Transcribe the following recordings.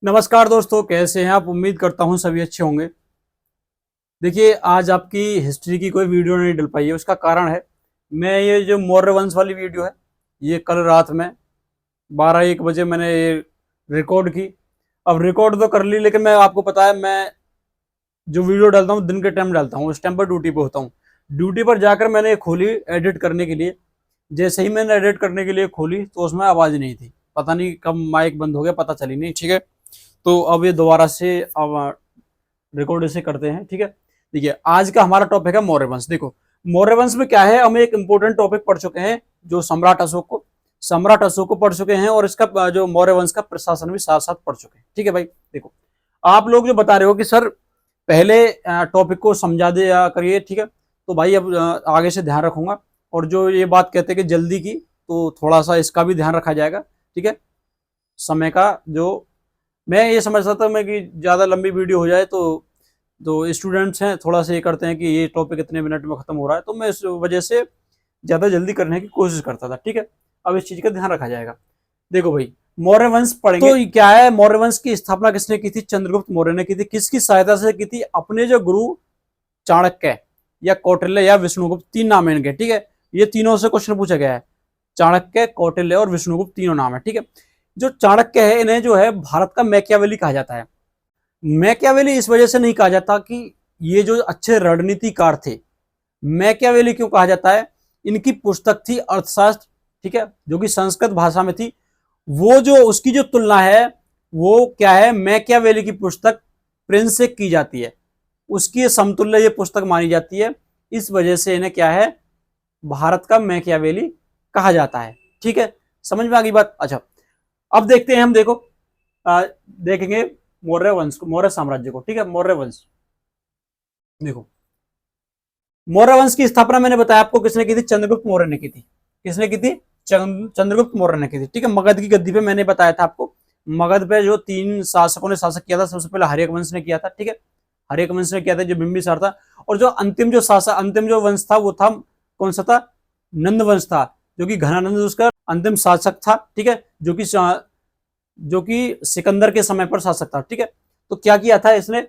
नमस्कार दोस्तों, कैसे हैं आप। उम्मीद करता हूं सभी अच्छे होंगे। देखिए, आज आपकी हिस्ट्री की कोई वीडियो नहीं डल पाई है। उसका कारण है, मैं ये जो मौर्य वंश वाली वीडियो है, ये कल रात में 12-1 बजे मैंने ये रिकॉर्ड की। अब रिकॉर्ड तो कर ली, लेकिन मैं आपको पता है, मैं जो वीडियो डालता हूँ दिन के टाइम डालता हूँ, उस टाइम पर ड्यूटी पे होता हूँ। ड्यूटी पर जाकर मैंने खोली एडिट करने के लिए। जैसे ही मैंने एडिट करने के लिए खोली तो उसमें आवाज़ नहीं थी। पता नहीं कब माइक बंद हो गया, पता चली नहीं। ठीक है, तो अब ये दोबारा से अब रिकॉर्ड इसे करते हैं। ठीक है, देखिए आज का हमारा टॉपिक है मौर्य वंश। देखो, मौर्य वंश में क्या है, हम एक इंपॉर्टेंट टॉपिक पढ़ चुके हैं, जो सम्राट अशोक को पढ़ चुके हैं, और इसका जो मौर्य वंश का प्रशासन भी साथ साथ पढ़ चुके हैं। ठीक है भाई, देखो आप लोग जो बता रहे हो कि सर पहले टॉपिक को समझा दे या करिए, ठीक है, तो भाई अब आगे से ध्यान रखूंगा। और जो ये बात कहते हैं कि जल्दी की, तो थोड़ा सा इसका भी ध्यान रखा जाएगा। ठीक है, समय का जो मैं ये समझता था मैं कि ज़्यादा लंबी वीडियो हो जाए तो स्टूडेंट्स हैं थोड़ा सा ये करते हैं कि ये टॉपिक इतने मिनट में खत्म हो रहा है, तो मैं इस वजह से ज़्यादा जल्दी करने की कोशिश करता था। ठीक है, अब इस चीज़ का ध्यान रखा जाएगा। देखो भाई, मौर्य वंश पढ़ेंगे तो क्या है, मौर्य वंश की स्थापना किसने की थी? चंद्रगुप्त मौर्य ने की थी। किसकी सहायता से की थी? अपने जो गुरु चाणक्य या कौटिल्य या विष्णुगुप्त, तीन नाम है इनके। ठीक है, ये तीनों से क्वेश्चन पूछा गया है। चाणक्य, कौटिल्य और विष्णुगुप्त तीनों नाम है। ठीक है, जो चाणक्य है, इन्हें जो है भारत का मैकियावेली कहा जाता है। मैकियावेली इस वजह से नहीं कहा जाता कि ये जो अच्छे रणनीतिकार थे। मैकियावेली क्यों कहा जाता है? इनकी पुस्तक थी अर्थशास्त्र, ठीक है, जो कि संस्कृत भाषा में थी। वो जो उसकी जो तुलना है, वो क्या है, मैकियावेली की पुस्तक प्रिंस से की जाती है। उसकी समतुल्य ये पुस्तक मानी जाती है। इस वजह से इन्हें क्या है, भारत का मैकियावेली कहा जाता है। ठीक है, समझ में आ गई बात। अच्छा, अब देखते हैं हम। देखो देखेंगे मौर्य वंश को, मौर्य साम्राज्य को। ठीक है, मौर्य वंश देखो, मौर्य वंश की स्थापना मैंने बताया आपको किसने की थी? चंद्रगुप्त मौर्य ने की थी। किसने की थी? चंद्रगुप्त मौर्य ने की थी। ठीक है, मगध की गद्दी पे मैंने बताया था आपको। मगध पे जो तीन शासकों ने शासक किया था, सबसे पहले हर्यक वंश ने किया था। ठीक है, हर्यक वंश ने किया था, जो बिंबिसार था। और जो अंतिम जो वंश था, वो था कौन सा था? नंद वंश था, जो कि घनानंद उसका अंतिम शासक था। ठीक है, जो कि सिकंदर के समय पर शासक था। ठीक है, तो क्या किया था इसने?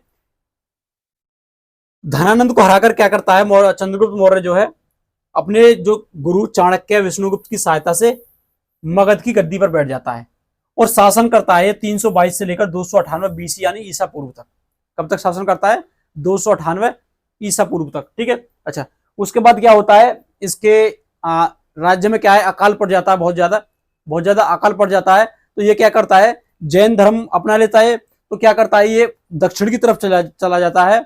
धनानंद को हराकर क्या करता है चंद्रगुप्त मौर्य जो है, अपने जो गुरु चाणक्य विष्णुगुप्त की सहायता से मगध की गद्दी पर बैठ जाता है और शासन करता है 322 से लेकर 298 बीसी यानी ईसा पूर्व तक। कब तक शासन करता है? 298 ईसा पूर्व तक। ठीक है, अच्छा, उसके बाद क्या होता है, इसके राज्य में क्या है, अकाल पड़ जाता है, बहुत ज्यादा अकाल पड़ जाता है। तो ये क्या करता है, जैन धर्म अपना लेता है। तो क्या करता है, ये दक्षिण की तरफ चला जाता है।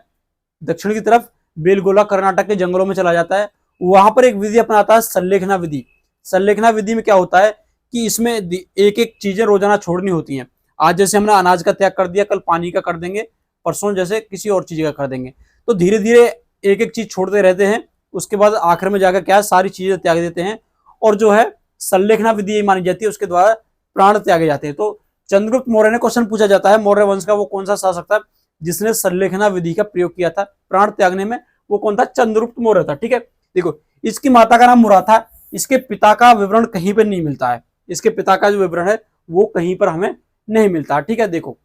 दक्षिण की तरफ बेलगोला कर्नाटक के जंगलों में चला जाता है। वहां पर एक विधि अपनाता है, संलेखना विधि। संलेखना विधि में क्या होता है कि इसमें एक एक चीजें रोजाना छोड़नी होती हैं। आज जैसे हमने अनाज का त्याग कर दिया, कल पानी का कर देंगे, परसों जैसे किसी और चीज का कर देंगे। तो धीरे धीरे एक एक चीज छोड़ते रहते हैं। उसके बाद आखिर में जाकर क्या है, सारी चीजें त्याग देते हैं। और जो है संलेखना विधि मानी जाती है, उसके द्वारा प्राण त्यागे जाते हैं। तो चंद्रगुप्त मौर्य ने क्वेश्चन पूछा जाता है, मौर्य वंश का वो कौन सा शासक था जिसने संलेखना विधि का प्रयोग किया था प्राण त्यागने में? वो कौन था? चंद्रगुप्त मौर्य था। ठीक है, देखो, इसकी माता का नाम मुरा था। इसके पिता का विवरण कहीं पर नहीं मिलता है। इसके पिता का जो विवरण है वो कहीं पर हमें नहीं मिलता। ठीक है, देखो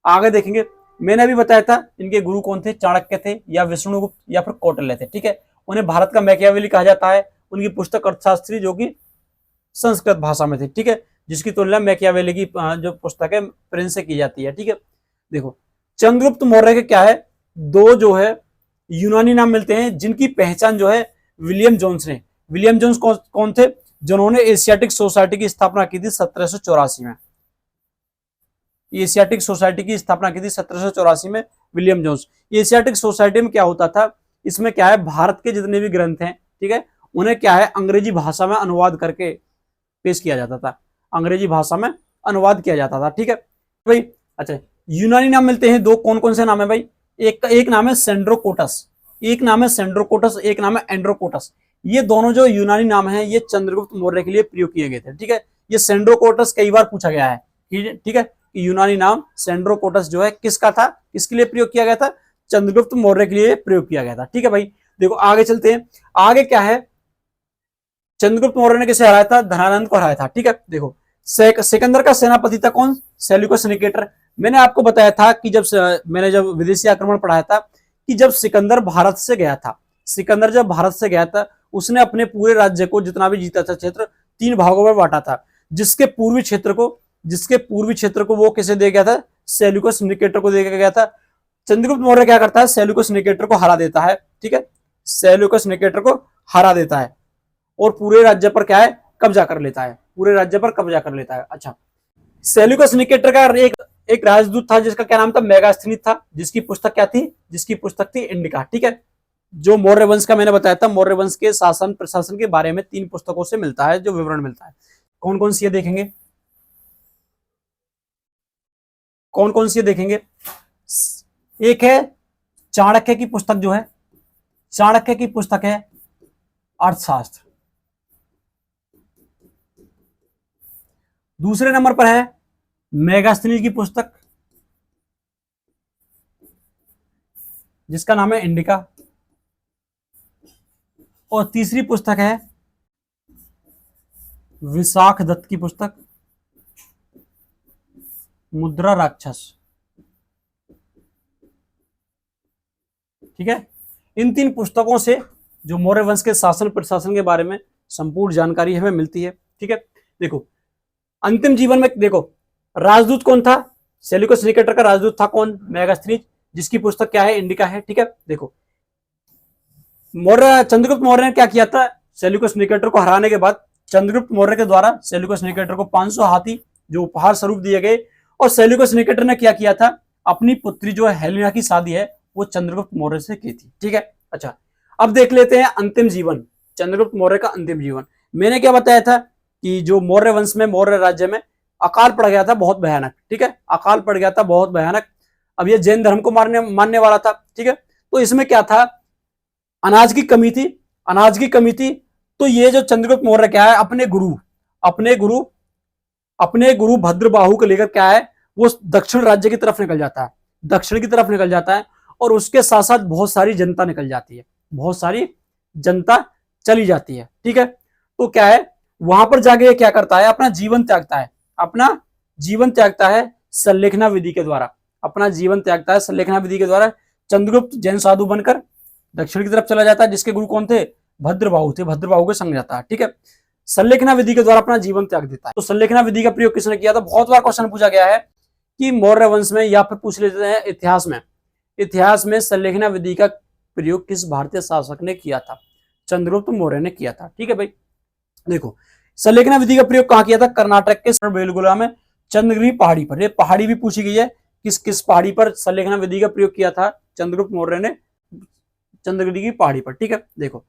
आगे देखेंगे। मैंने अभी बताया था इनके गुरु कौन थे, चाणक्य थे या विष्णुगुप्त या फिर कौटिल्य थे। ठीक है, उन्हें भारत का मैकियावेली कहा जाता है। उनकी पुस्तक अर्थशास्त्री जो कि संस्कृत भाषा में थी। ठीक है, जिसकी तुलना मैकियावेली की जो पुस्तक है प्रिंस से की जाती है। ठीक है, देखो चंद्रगुप्त मौर्य के क्या है, दो जो है यूनानी नाम मिलते हैं, जिनकी पहचान जो है विलियम जोन्स ने। विलियम जोन्स कौन थे? जिन्होंने एशियाटिक सोसाइटी की स्थापना की थी 1784 में। एशियाटिक सोसाइटी की स्थापना की थी 1784 में विलियम जोन्स। एशियाटिक सोसाइटी में क्या होता था, इसमें क्या है, भारत के जितने भी ग्रंथ हैं, ठीक है, उन्हें क्या है, अंग्रेजी भाषा में अनुवाद करके पेश किया जाता था। अंग्रेजी भाषा में अनुवाद किया जाता था। ठीक है भाई, अच्छा, यूनानी नाम मिलते हैं दो। कौन कौन से नाम है भाई? एक नाम है सेंड्रोकोटस, एक नाम है सेंड्रोकोटस, एक नाम है एंड्रोकोटस। ये दोनों जो यूनानी नाम है, ये चंद्रगुप्त मौर्य के लिए प्रयोग किए गए थे। ठीक है, ये सेंड्रोकोटस कई बार पूछा गया है। ठीक है, कि यूनानी नाम सेंड्रोकोटस जो है किसका था, किसके लिए प्रयोग किया गया था? चंद्रगुप्त मौर्य के लिए प्रयोग किया गया था। ठीक है भाई, देखो आगे चलते हैं। आगे क्या है, चंद्रगुप्त मौर्य ने किसे हराया था? धनानंद को हराया था। ठीक है, देखो सिकंदर का सेनापति था कौन? Seleucus Nicator. मैंने आपको बताया था कि मैंने जब विदेशी आक्रमण पढ़ाया था कि जब सिकंदर भारत से गया था, सिकंदर जब भारत से गया था, उसने अपने पूरे राज्य को जितना भी जीता था क्षेत्र 3 भागों में बांटा था, जिसके पूर्वी क्षेत्र को वो किसे दे गया था, सेल्यूकस निकेटर को दे गया था। चंद्रगुप्त मौर्य क्या करता है, सेल्यूकस निकेटर को हरा देता है, ठीक है, सेल्यूकस निकेटर को हरा देता है और पूरे राज्य पर क्या है, कब्जा कर लेता है, पूरे राज्य पर कब्जा कर लेता है। अच्छा, सेल्यूकस निकेटर का एक राजदूत था जिसका क्या नाम था, मेगास्थनीज था, जिसकी पुस्तक क्या थी, जिसकी पुस्तक थी इंडिका, ठीक है। जो मौर्य वंश का मैंने बताया था, मौर्य वंश के शासन प्रशासन के बारे में 3 पुस्तकों से मिलता है जो विवरण मिलता है। कौन कौन सी है देखेंगे, कौन कौन सी है देखेंगे। एक है चाणक्य की पुस्तक, जो है चाणक्य की पुस्तक है अर्थशास्त्र। दूसरे नंबर पर है मेगास्थनीज की पुस्तक जिसका नाम है इंडिका। और तीसरी पुस्तक है विशाख दत्त की पुस्तक मुद्रा राक्षस, ठीक है। इन 3 पुस्तकों से जो मौर्य वंश के शासन प्रशासन के बारे में संपूर्ण जानकारी हमें मिलती है, ठीक है। देखो अंतिम जीवन में देखो राजदूत कौन था, सेल्यूकस निकेटर का राजदूत था कौन, मेगास्थनीज, जिसकी पुस्तक क्या है, इंडिका है, ठीक है। देखो चंद्रगुप्त मौर्य ने क्या किया था, सेल्यूकस निकेटर को हराने के बाद चंद्रगुप्त मौर्य के द्वारा सेल्यूकस निकेटर को 500 हाथी जो उपहार स्वरूप दिए गए। और सेल्यूकस निकेटर ने क्या किया था, अपनी पुत्री जो है हेलेना की शादी है वो चंद्रगुप्त मौर्य से की थी, ठीक है। अच्छा, अब देख लेते हैं अंतिम जीवन, चंद्रगुप्त मौर्य का अंतिम जीवन। मैंने क्या बताया था कि जो मौर्य वंश में, मौर्य राज्य में अकाल पड़ गया था बहुत भयानक, ठीक है, अकाल पड़ गया था बहुत भयानक। अब ये जैन धर्म को मानने वाला था, ठीक है। तो इसमें क्या था, अनाज की कमी थी, अनाज की कमी थी। तो ये जो चंद्रगुप्त मौर्य क्या है, अपने गुरु भद्रबाहु को लेकर क्या है, वो दक्षिण राज्य की तरफ निकल जाता है, दक्षिण की तरफ निकल जाता है। और उसके साथ साथ बहुत सारी जनता निकल जाती है, बहुत सारी जनता चली जाती है, ठीक है। तो क्या है, वहां पर जाके क्या करता है, अपना जीवन त्यागता है, अपना जीवन त्यागता है संलेखना विधि के द्वारा, अपना जीवन त्यागता है संलेखना विधि के द्वारा। चंद्रगुप्त जैन साधु बनकर दक्षिण की तरफ चला जाता है, जिसके गुरु कौन थे, भद्रबाहु थे, भद्रबाहु के संग जाता है, ठीक है। संलेखना विधि के द्वारा अपना जीवन त्याग देता है। तो संलेखना विधि का प्रयोग किसने किया था, बहुत बार क्वेश्चन पूछा गया है कि मौर्य वंश में, या फिर पूछ लेते हैं इतिहास में संलेखना विधि का प्रयोग किस भारतीय शासक ने किया था, चंद्रगुप्त मौर्य ने किया था, ठीक है भाई। देखो संलेखना विधि का प्रयोग कहां किया था, कर्नाटक के बेलगुला में चंद्रगिरी पहाड़ी पर। ये पहाड़ी भी पूछी गई है, किस किस पहाड़ी पर संलेखना विधि का प्रयोग किया था चंद्रगुप्त मौर्य ने, चंद्रगिरी की पहाड़ी पर, ठीक है। देखो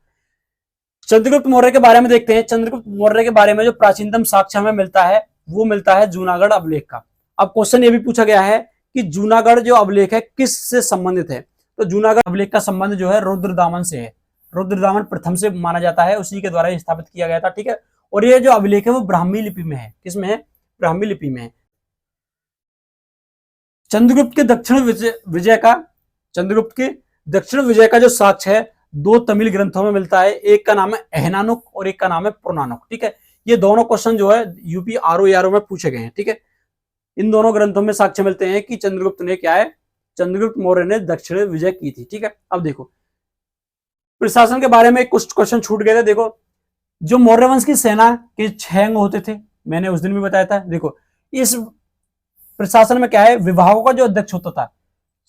चंद्रगुप्त मौर्य के बारे में देखते हैं। चंद्रगुप्त मौर्य के बारे में जो प्राचीनतम साक्ष्य हमें मिलता है वो मिलता है जूनागढ़ अभिलेख का। अब क्वेश्चन ये भी पूछा गया है कि जूनागढ़ जो अभिलेख है किस से संबंधित है, तो जूनागढ़ अभिलेख का संबंध जो है रुद्रदामन से है, रुद्रदामन प्रथम से माना जाता है, उसी के द्वारा स्थापित किया गया था, ठीक है। और ये जो अभिलेख है वो ब्राह्मी लिपि में है, किसमें है, ब्राह्मी लिपि में है। चंद्रगुप्त के दक्षिण विजय का जो साक्ष्य है 2 तमिल ग्रंथों में मिलता है, एक का नाम है एहनानुक और एक का नाम है पुरानुक, ठीक है। ये दोनों क्वेश्चन जो है यूपी आरओ में पूछे गए हैं, ठीक है। इन दोनों ग्रंथों में साक्ष्य मिलते हैं कि चंद्रगुप्त ने क्या है, चंद्रगुप्त मौर्य ने दक्षिण विजय की थी, ठीक है। अब देखो प्रशासन के बारे में कुछ क्वेश्चन छूट गए थे। देखो जो मौर्य वंश की सेना के 6 अंग होते थे, मैंने उस दिन भी बताया था। देखो इस प्रशासन में क्या है, विभागों का जो अध्यक्ष होता था,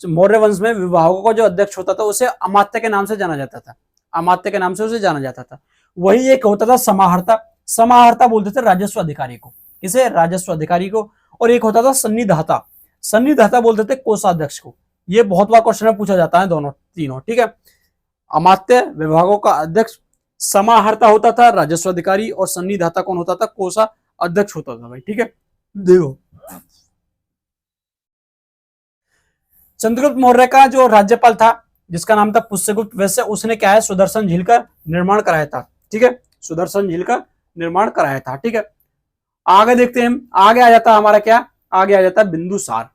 मौर्य वंश में विभागों का जो अध्यक्ष होता था उसे अमात्य के नाम से जाना जाता था, अमात्य के नाम से उसे जाना जाता था। वही एक होता था समाहर्ता, समाहर्ता बोलते थे राजस्व अधिकारी को, किसे, राजस्व अधिकारी को। और एक होता था सन्निधाता, सन्निधाता बोलते थे कोषाध्यक्ष को। ये बहुत बार क्वेश्चन में पूछा जाता है, दोनों तीनों, ठीक है। अमात्य विभागों का अध्यक्ष, समाहर्ता होता था राजस्व अधिकारी, और सन्निधाता कौन होता था, कोषा अध्यक्ष होता था भाई, ठीक है। देखो चंद्रगुप्त मौर्य का जो राज्यपाल था जिसका नाम था पुष्यगुप्त, वैसे उसने क्या है, सुदर्शन झील का निर्माण कराया था, ठीक है, सुदर्शन झील का निर्माण कराया था, ठीक है। आगे देखते हैं, आगे आ जाता हमारा क्या, आगे आ जाता बिंदुसार।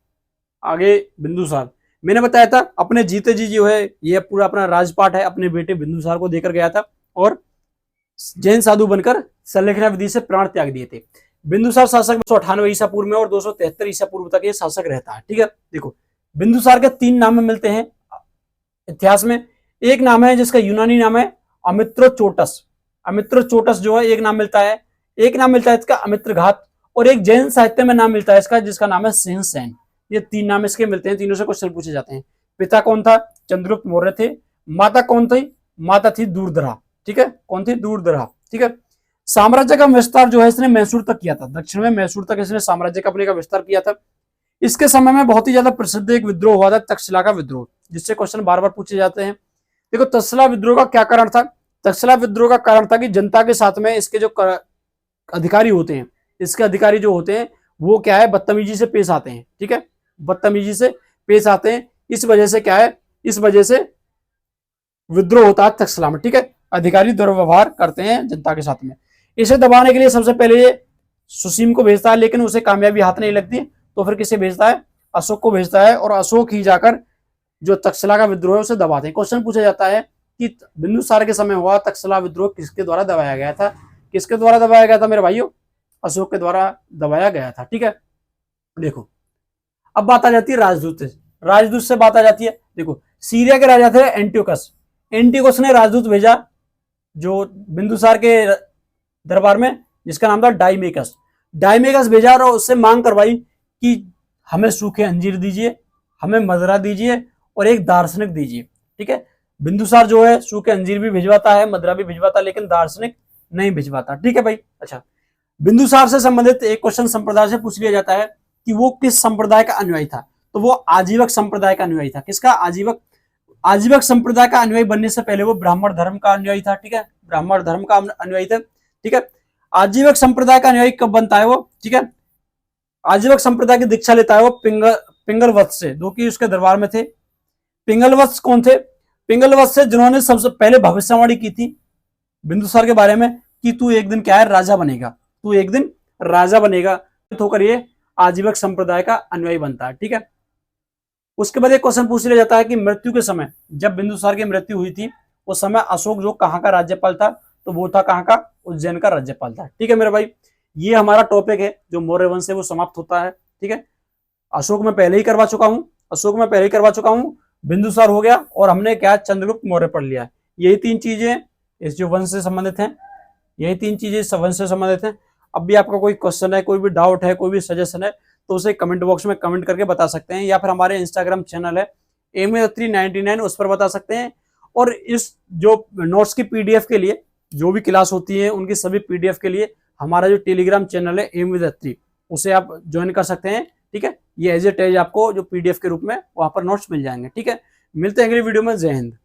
आगे बिंदुसार मैंने बताया था अपने जीते जी जो है ये पूरा अपना राजपाट है अपने बेटे बिंदुसार को देकर गया था, और जैन साधु बनकर संलेखना विधि से प्राण त्याग दिए थे। बिंदुसार शासक 298 ईसा पूर्व में और 273 ईसा पूर्व तक ये शासक रहता है। ठीक है, देखो बिंदुसार के 3 नाम मिलते हैं इतिहास में। एक नाम है जिसका यूनानी नाम है अमित्रोचोटस। अमित्रोचोटस जो है एक नाम मिलता है। एक नाम मिलता है इसका अमित्रघात, और एक जैन साहित्य में नाम मिलता है इसका जिसका नाम है सिंहसेन। ये 3 नाम इसके मिलते हैं, तीनों से क्वेश्चन पूछे जाते हैं। पिता कौन था? चंद्रगुप्त मौर्य थे। माता कौन थी? माता थी दूरदरा। ठीक है, कौन थी? दूरदरा। ठीक है, साम्राज्य का विस्तार जो है इसने मैसूर तक किया था। दक्षिण में मैसूर तक इसने साम्राज्य का अपने का विस्तार किया था। इसके समय में बहुत ही ज्यादा प्रसिद्ध एक विद्रोह हुआ था, तक्षशिला का विद्रोह, जिससे क्वेश्चन बार बार पूछे जाते हैं। देखो तक्षशिला विद्रोह का क्या कारण था? तक्षशिला विद्रोह का कारण था कि जनता के साथ में इसके जो अधिकारी होते हैं, इसके अधिकारी जो होते हैं वो क्या है, बदतमीजी से पेश आते हैं। ठीक है, बदतमीजी से पेश आते हैं। इस वजह से क्या है, इस वजह से विद्रोह होता है तक्षशिला में। ठीक है, अधिकारी दुर्व्यवहार करते हैं जनता के साथ में। इसे दबाने के लिए सबसे पहले ये सुसीम को भेजता है, लेकिन उसे कामयाबी हाथ नहीं लगती, तो फिर किसे भेजता है? अशोक को भेजता है, और अशोक ही जाकर जो तक्षशिला का विद्रोह है उसे दबाते हैं। क्वेश्चन पूछा जाता है कि बिंदुसार के समय हुआ तक्षशिला विद्रोह किसके द्वारा दबाया गया था? किसके द्वारा दबाया गया था मेरे भाइयों? अशोक के द्वारा दबाया गया था। ठीक है, देखो अब बात आ जाती है राजदूत से। राजदूत से बात आ जाती है। देखो सीरिया के राजा थे एंटियोकस। एंटियोकस ने राजदूत भेजा जो बिंदुसार के दरबार में, जिसका नाम था डाइमेकस। डाइमेकस भेजा और उससे मांग करवाई कि हमें सूखे अंजीर दीजिए, हमें मदरा दीजिए, और एक दार्शनिक दीजिए। ठीक है, बिंदुसार जो है सूखे अंजीर भी भिजवाता है, मदरा भी भिजवाता है, लेकिन दार्शनिक नहीं भिजवाता। ठीक है भाई। अच्छा, बिंदुसार से संबंधित एक क्वेश्चन संप्रदाय से पूछ लिया जाता है कि वो किस संप्रदाय का अनुयायी था? तो वो आजीवक संप्रदाय का अनुयायी था। किसका? आजीवक। आजीवक संप्रदाय का अनुयायी बनने से पहले वो ब्राह्मण धर्म का अनुयायी था। ठीक है, ब्राह्मण धर्म का अनुयायी था। ठीक है, आजीवक संप्रदाय का अनुयायी कब बनता है वो? ठीक है, आजीवक संप्रदाय की दीक्षा लेता है वो पिंगलवत्स से, जो कि उसके दरबार में थे। पिंगलवत्स कौन थे? पिंगलवत्स से जिन्होंने सबसे पहले भविष्यवाणी की थी बिंदुसार के बारे में कि तू एक दिन क्या है, राजा बनेगा, तू एक दिन राजा बनेगा। तो होकर ये आजीवक संप्रदाय का अनुयायी बनता है। ठीक है, उसके बाद एक क्वेश्चन पूछ लिया जाता है कि मृत्यु के समय, जब बिंदुसार की मृत्यु हुई थी उस समय अशोक जो कहाँ का राज्यपाल था? तो वो था कहाँ का? उज्जैन का राज्यपाल था। ठीक है मेरे भाई, ये हमारा टॉपिक है जो मौर्य वंश से वो समाप्त होता है। ठीक है, अशोक में पहले ही करवा चुका हूँ, अशोक में पहले ही करवा चुका हूँ, बिंदुसार हो गया, और हमने क्या चंद्रगुप्त मौर्य पढ़ लिया। यही 3 चीजें इस जो वंश से संबंधित हैं, यही 3 चीजें इस वंश से संबंधित हैं। अब भी आपका कोई क्वेश्चन है, कोई भी डाउट है, कोई भी सजेशन है, तो उसे कमेंट बॉक्स में कमेंट करके बता सकते हैं, या फिर हमारे इंस्टाग्राम चैनल है AMA399 उस पर बता सकते हैं। और इस जो नोट्स की PDF के लिए, जो भी क्लास होती है उनकी सभी PDF के लिए हमारा जो टेलीग्राम चैनल है AM3, उसे आप ज्वाइन कर सकते हैं। ठीक है, ये एज ए टेज आपको जो PDF के रूप में वहां पर नोट्स मिल जाएंगे। ठीक है, मिलते हैं अगली वीडियो में। जय हिंद।